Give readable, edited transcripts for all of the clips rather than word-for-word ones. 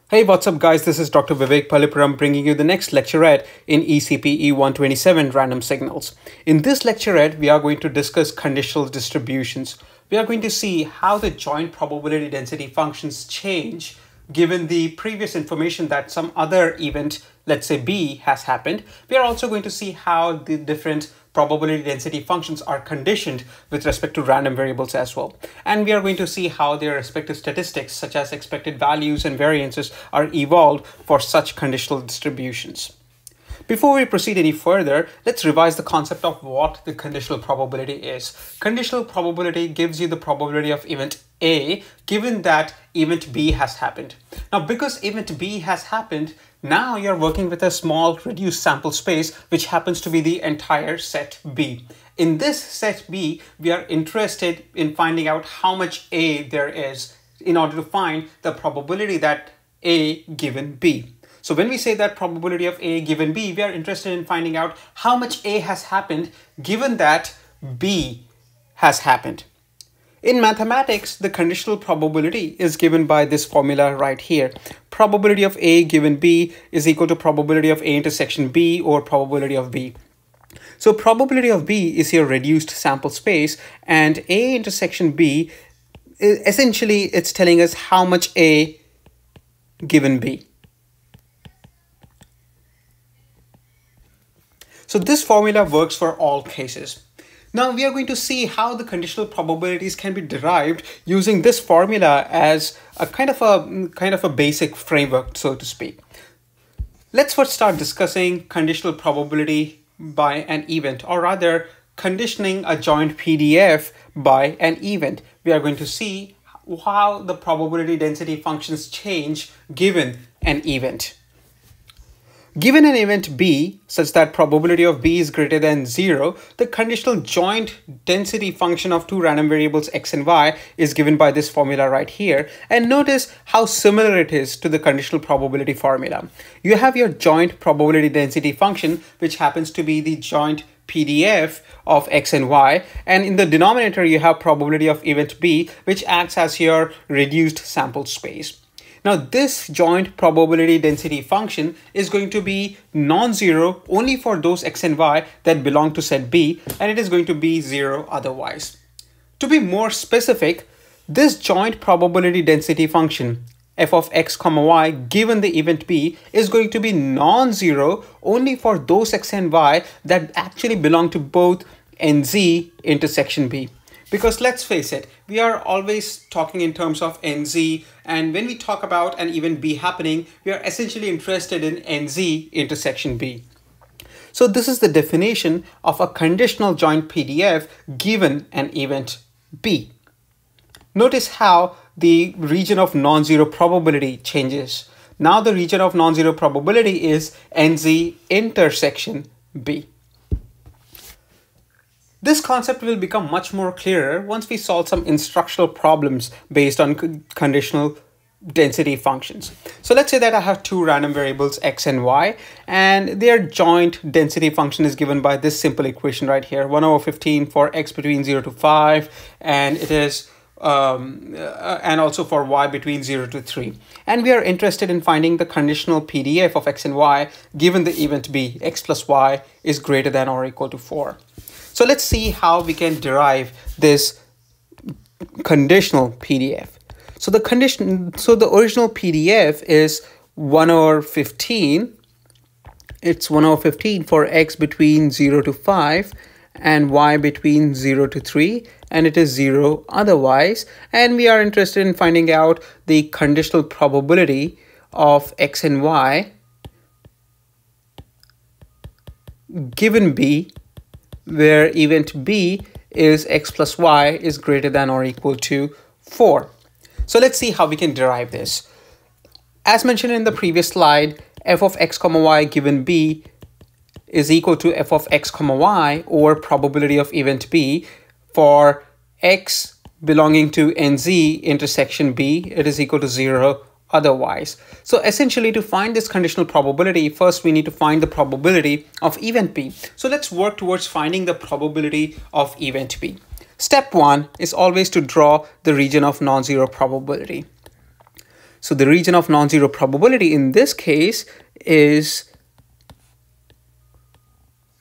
Hey, what's up guys, this is Dr. Vivek Palipuram bringing you the next lecturette in ECPE 127 random signals. In this lecturette, we are going to discuss conditional distributions. We are going to see how the joint probability density functions change given the previous information that some other event, let's say B, has happened. We are also going to see how the different probability density functions are conditioned with respect to random variables as well. And we are going to see how their respective statistics, such as expected values and variances, are evolved for such conditional distributions. Before we proceed any further, let's revise the concept of what the conditional probability is. Conditional probability gives you the probability of event A given that event B has happened. Now, because event B has happened, now you're working with a small reduced sample space, which happens to be the entire set B. In this set B, we are interested in finding out how much A there is in order to find the probability that A given B. So when we say that probability of A given B, we are interested in finding out how much A has happened given that B has happened. In mathematics, the conditional probability is given by this formula right here. Probability of A given B is equal to probability of A intersection B or probability of B. So probability of B is your reduced sample space, and A intersection B, essentially it's telling us how much A given B. So this formula works for all cases. Now we are going to see how the conditional probabilities can be derived using this formula as a kind of a basic framework, so to speak. Let's first start discussing conditional probability by an event, or rather conditioning a joint PDF by an event. We are going to see how the probability density functions change given an event. Given an event B such that probability of B is greater than 0, the conditional joint density function of two random variables x and y is given by this formula right here. And notice how similar it is to the conditional probability formula. You have your joint probability density function, which happens to be the joint PDF of x and y, and in the denominator you have probability of event B, which acts as your reduced sample space. Now, this joint probability density function is going to be non-zero only for those x and y that belong to set B, and it is going to be 0 otherwise. To be more specific, this joint probability density function f of x comma y given the event B is going to be non-zero only for those x and y that actually belong to both NZ intersection B. Because let's face it, we are always talking in terms of NZ, and when we talk about an event B happening, we are essentially interested in NZ intersection B. So this is the definition of a conditional joint PDF given an event B. Notice how the region of non-zero probability changes. Now the region of non-zero probability is NZ intersection B. This concept will become much more clearer once we solve some instructional problems based on conditional density functions. So let's say that I have two random variables x and y, and their joint density function is given by this simple equation right here, 1/15 for x between 0 to 5, and it is and also for y between 0 to 3. And we are interested in finding the conditional PDF of x and y given the event B, x plus y is greater than or equal to 4. So let's see how we can derive this conditional PDF. So the original PDF is 1/15. It's 1/15 for x between 0 to 5 and y between 0 to 3, and it is 0 otherwise. And we are interested in finding out the conditional probability of x and y given B, where event B is x plus y is greater than or equal to 4. So let's see how we can derive this. As mentioned in the previous slide, f of x comma y given B is equal to f of x comma y, or probability of event B, for x belonging to NZ intersection B, it is equal to 0 otherwise. So essentially, to find this conditional probability, first we need to find the probability of event B. So let's work towards finding the probability of event B. Step 1 is always to draw the region of non-zero probability. So the region of non-zero probability in this case is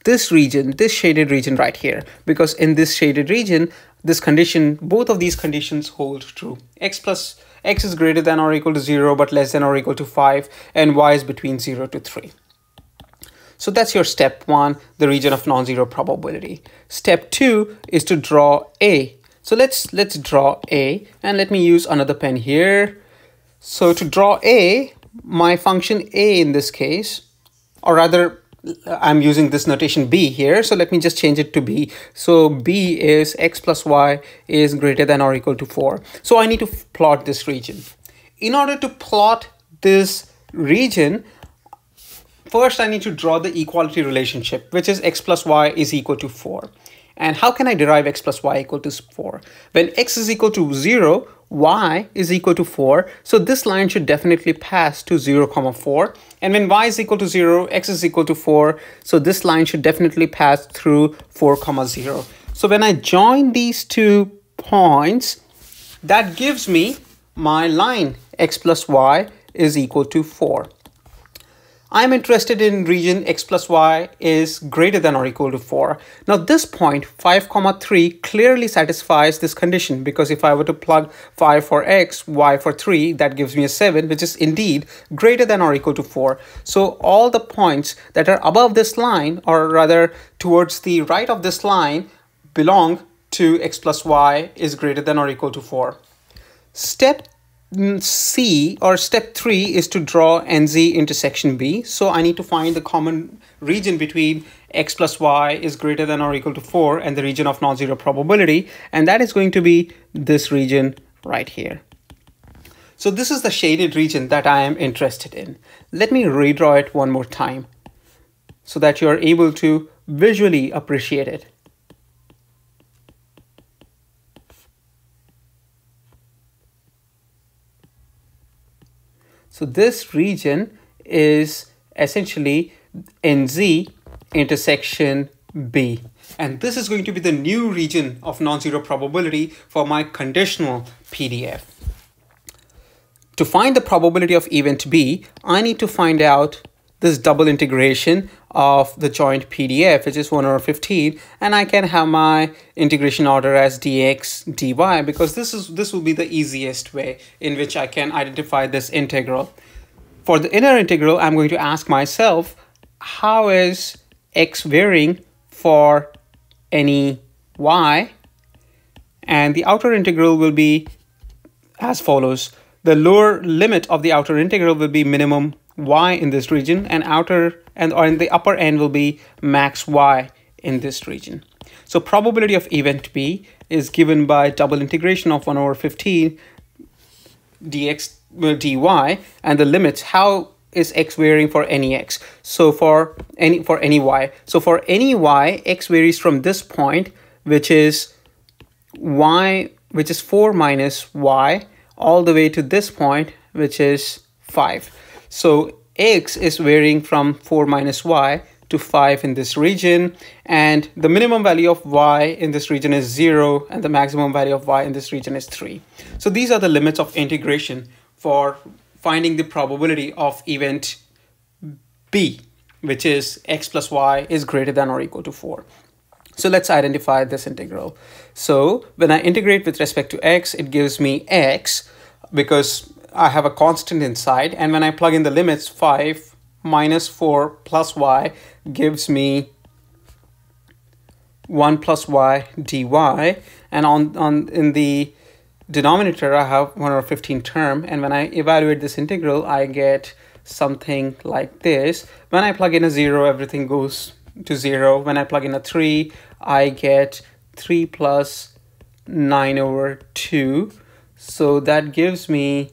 this region, this shaded region right here, because in this shaded region, this condition, both of these conditions hold true. X is greater than or equal to 0 but less than or equal to 5, and y is between 0 to 3. So that's your step 1, the region of non-zero probability. Step 2 is to draw A. So let's draw A, and let me use another pen here. So to draw A, my function A in this case, or rather I'm using this notation B here, so let me just change it to B. So B is x plus y is greater than or equal to 4. So I need to plot this region. In order to plot this region, first I need to draw the equality relationship, which is x plus y is equal to 4. And how can I derive x plus y equal to 4? When x is equal to 0, y is equal to 4. So this line should definitely pass to 0, 4. And when y is equal to 0, x is equal to 4. So this line should definitely pass through 4, 0. So when I join these 2 points, that gives me my line x plus y is equal to 4. I'm interested in region x plus y is greater than or equal to 4. Now this point 5, 3 clearly satisfies this condition, because if I were to plug 5 for x, y for 3, that gives me a 7, which is indeed greater than or equal to 4. So all the points that are above this line, or rather towards the right of this line, belong to x plus y is greater than or equal to 4. Step C or step 3 is to draw NZ intersection B. So I need to find the common region between x plus y is greater than or equal to 4 and the region of non-zero probability, and that is going to be this region right here. So this is the shaded region that I am interested in. Let me redraw it one more time so that you are able to visually appreciate it. So this region is essentially NZ intersection B. And this is going to be the new region of non-zero probability for my conditional PDF. To find the probability of event B, I need to find out this double integration of the joint PDF, which is 1 over 15, and I can have my integration order as dx dy, because this will be the easiest way in which I can identify this integral. For the inner integral, I'm going to ask myself, how is x varying for any y? And the outer integral will be as follows. The lower limit of the outer integral will be minimum y in this region, and in the upper end will be max y in this region. So probability of event B is given by double integration of 1 over 15 dx dy, and the limits, how is x varying for any x? So for any y. So for any y, x varies from this point, which is 4 minus y, all the way to this point, which is 5. So x is varying from 4 minus y to 5 in this region, and the minimum value of y in this region is 0, and the maximum value of y in this region is 3. So these are the limits of integration for finding the probability of event B, which is x plus y is greater than or equal to 4. So let's identify this integral. So when I integrate with respect to x, it gives me x, because I have a constant inside, and when I plug in the limits, 5 minus 4 plus y gives me 1 plus y dy, and in the denominator I have 1 over 15 term, and when I evaluate this integral I get something like this. When I plug in a 0, everything goes to 0. When I plug in a 3, I get 3 plus 9 over 2. So that gives me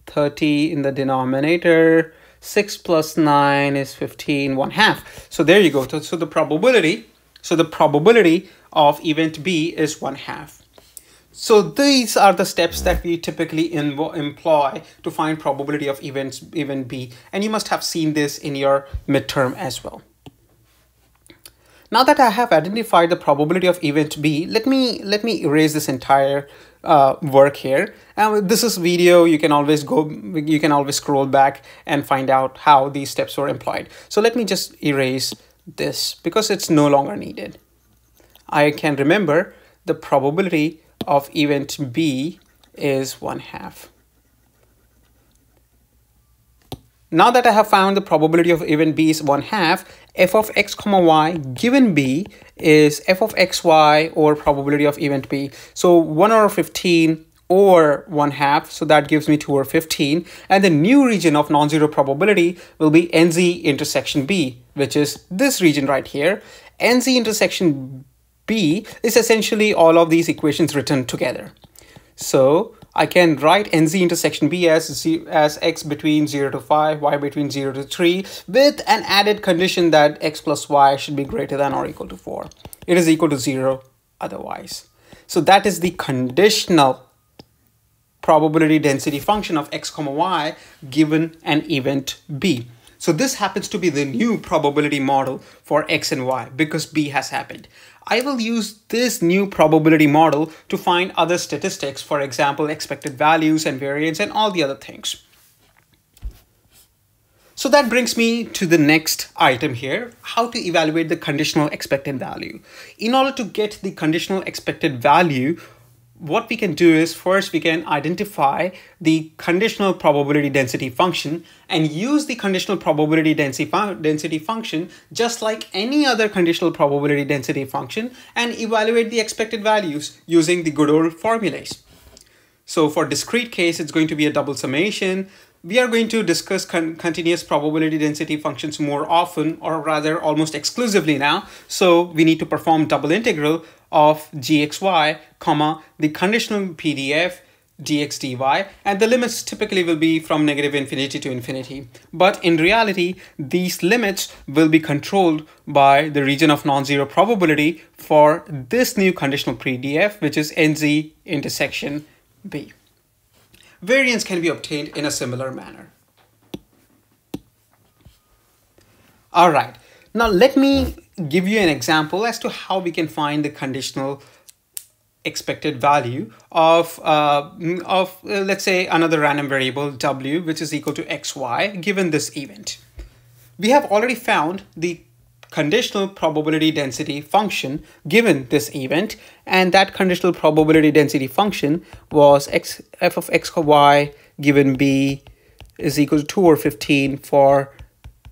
30 in the denominator. 6 plus 9 is 15, 1/2. So there you go. So the probability of event B is 1/2. So these are the steps that we typically employ to find probability of event B, and you must have seen this in your midterm as well. Now that I have identified the probability of event B, let me erase this entire work here. And this is video, you can always scroll back and find out how these steps were employed. So let me just erase this because it's no longer needed. I can remember the probability of event B is 1/2. Now that I have found the probability of event B is 1/2, f of x comma y given B is f of xy or probability of event B. So 1/15 or 1/2, so that gives me 2/15. And the new region of non-zero probability will be NZ intersection B, which is this region right here. NZ intersection B is essentially all of these equations written together. So I can write NZ intersection B as x between 0 to 5, y between 0 to 3, with an added condition that x plus y should be greater than or equal to 4. It is equal to 0 otherwise. So that is the conditional probability density function of x comma y given an event B. So this happens to be the new probability model for x and y because B has happened. I will use this new probability model to find other statistics, for example, expected values and variance and all the other things. So that brings me to the next item here, how to evaluate the conditional expected value. In order to get the conditional expected value, what we can do is first we can identify the conditional probability density function and use the conditional probability density function just like any other conditional probability density function and evaluate the expected values using the good old formulas. So for discrete case, it's going to be a double summation. We are going to discuss continuous probability density functions more often, or rather almost exclusively now. So we need to perform double integral of gxy, comma, the conditional PDF dx dy, and the limits typically will be from -infinity to infinity. But in reality, these limits will be controlled by the region of non-zero probability for this new conditional PDF, which is NZ intersection B. Variance can be obtained in a similar manner. All right, now let me give you an example as to how we can find the conditional expected value of let's say another random variable w, which is equal to xy given this event. We have already found the conditional probability density function given this event, and that conditional probability density function was f of x y given b is equal to 2/15 for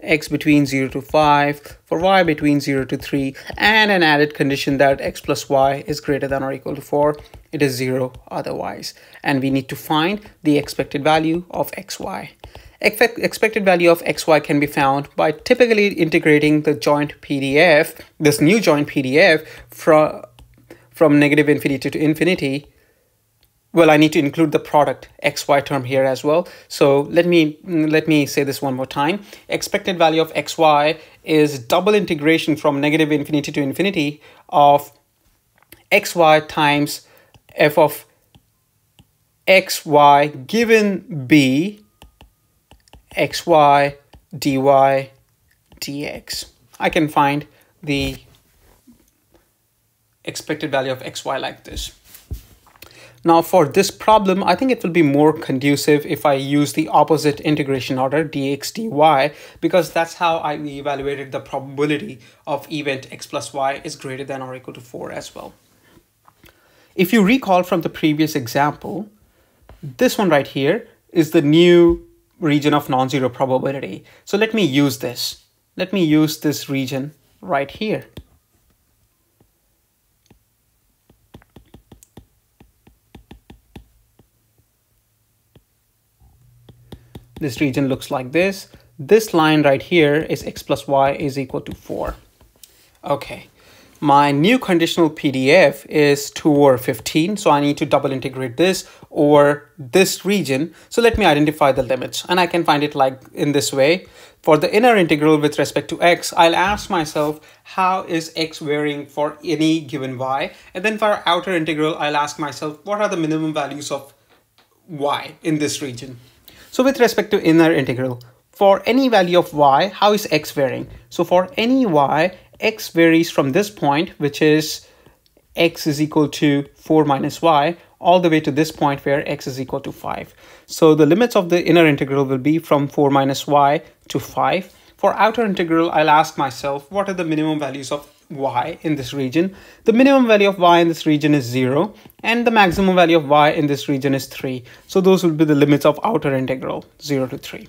x between 0 to 5, for y between 0 to 3, and an added condition that x plus y is greater than or equal to 4. It is 0 otherwise. And we need to find the expected value of xy. Expected value of xy can be found by typically integrating the joint PDF, this new joint PDF from -infinity to infinity. Well, I need to include the product xy term here as well. So let me say this one more time. Expected value of xy is double integration from -infinity to infinity of xy times f of xy given b xy dy dx. I can find the expected value of xy like this. Now for this problem, I think it will be more conducive if I use the opposite integration order, dx dy, because that's how I evaluated the probability of event x plus y is greater than or equal to 4 as well. If you recall from the previous example, this one right here is the new region of non-zero probability. So let me use this. Let me use this region right here. This region looks like this. This line right here is x plus y is equal to 4. Okay. My new conditional PDF is 2/15, so I need to double integrate this over this region. So let me identify the limits, and I can find it like in this way. For the inner integral with respect to x, I'll ask myself, how is x varying for any given y? And then for outer integral, I'll ask myself, what are the minimum values of y in this region? So with respect to inner integral, for any value of y, how is x varying? So for any y, x varies from this point, which is x is equal to 4 minus y, all the way to this point where x is equal to 5. So the limits of the inner integral will be from 4 minus y to 5. For outer integral, I'll ask myself, what are the minimum values of y in this region? The minimum value of y in this region is 0, and the maximum value of y in this region is 3. So those will be the limits of outer integral, 0 to 3.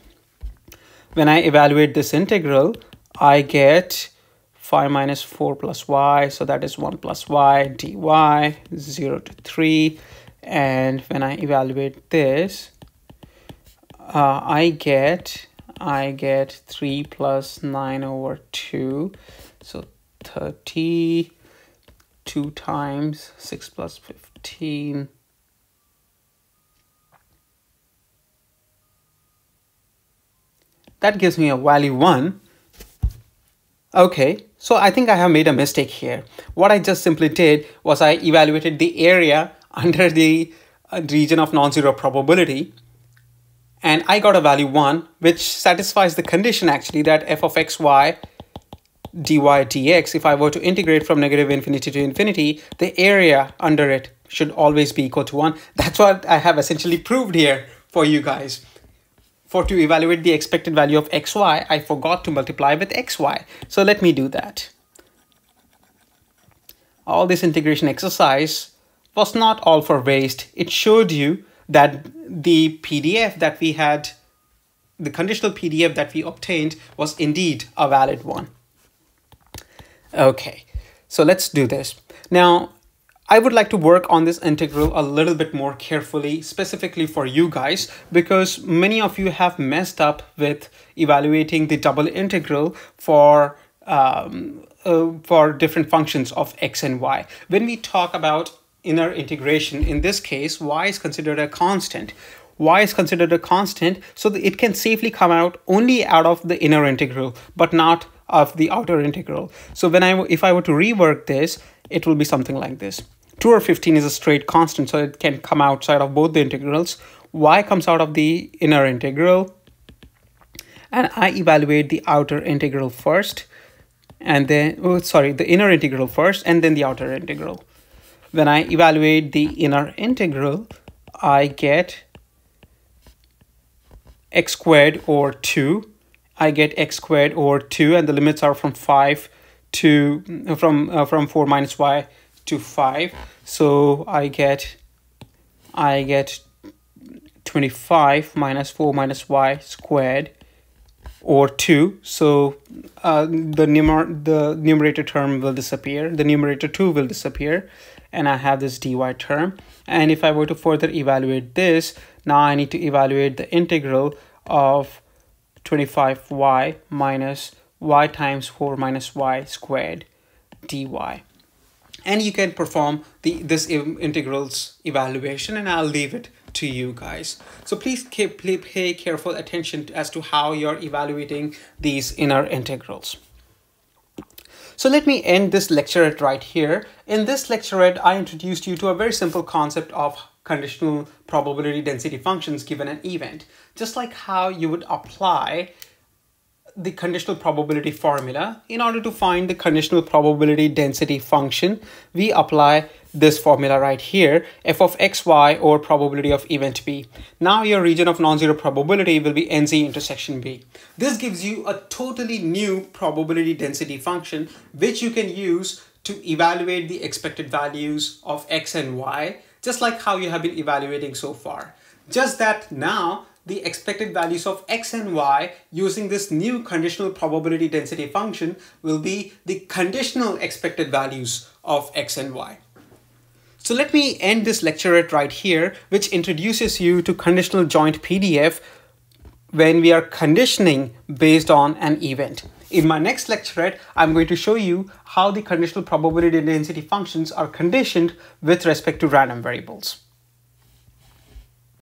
When I evaluate this integral, I get 5 minus 4 plus y, so that is 1 plus y dy, 0 to 3. And when I evaluate this, I get 3 plus 9 over 2, so 30, 2 times 6 plus 15. That gives me a value 1. Okay, so I think I have made a mistake here. What I just simply did was I evaluated the area under the region of non-zero probability, and I got a value 1, which satisfies the condition actually that f of xy dy dx, if I were to integrate from negative infinity to infinity, the area under it should always be equal to 1. That's what I have essentially proved here for you guys. For to evaluate the expected value of xy, I forgot to multiply with xy. So let me do that. All this integration exercise was not all for waste. It showed you that the PDF that we had, the conditional PDF that we obtained, was indeed a valid one. Okay, so let's do this. Now, I would like to work on this integral a little bit more carefully, specifically for you guys, because many of you have messed up with evaluating the double integral for different functions of x and y. When we talk about inner integration, in this case, y is considered a constant. Y is considered a constant, so that it can safely come out only out of the inner integral, but not of the outer integral. So if I were to rework this, it will be something like this. 2 over 15 is a straight constant, so it can come outside of both the integrals. Y comes out of the inner integral, and I evaluate the outer integral first, and then, the inner integral first, and then the outer integral. When I evaluate the inner integral, I get x squared over 2. I get x squared over 2, and the limits are from 5 to from 4 minus y to 5. So I get 25 minus 4 minus y squared over 2. So the numerator term will disappear. The numerator 2 will disappear, and I have this dy term. And if I were to further evaluate this, now I need to evaluate the integral of 25y minus y times 4 minus y squared dy. And you can perform this integrals evaluation, and I'll leave it to you guys. So please pay careful attention as to how you're evaluating these inner integrals. So let me end this lecturette right here. In this lecturette, I introduced you to a very simple concept of conditional probability density functions given an event. Just like how you would apply the conditional probability formula in order to find the conditional probability density function, we apply this formula right here, f of xy or probability of event B. Now your region of non-zero probability will be NZ intersection B. This gives you a totally new probability density function which you can use to evaluate the expected values of x and y, just like how you have been evaluating so far. Just that now the expected values of x and y using this new conditional probability density function will be the conditional expected values of x and y. So let me end this lecturette right here, which introduces you to conditional joint PDF when we are conditioning based on an event. In my next lecturette, I'm going to show you how the conditional probability density functions are conditioned with respect to random variables.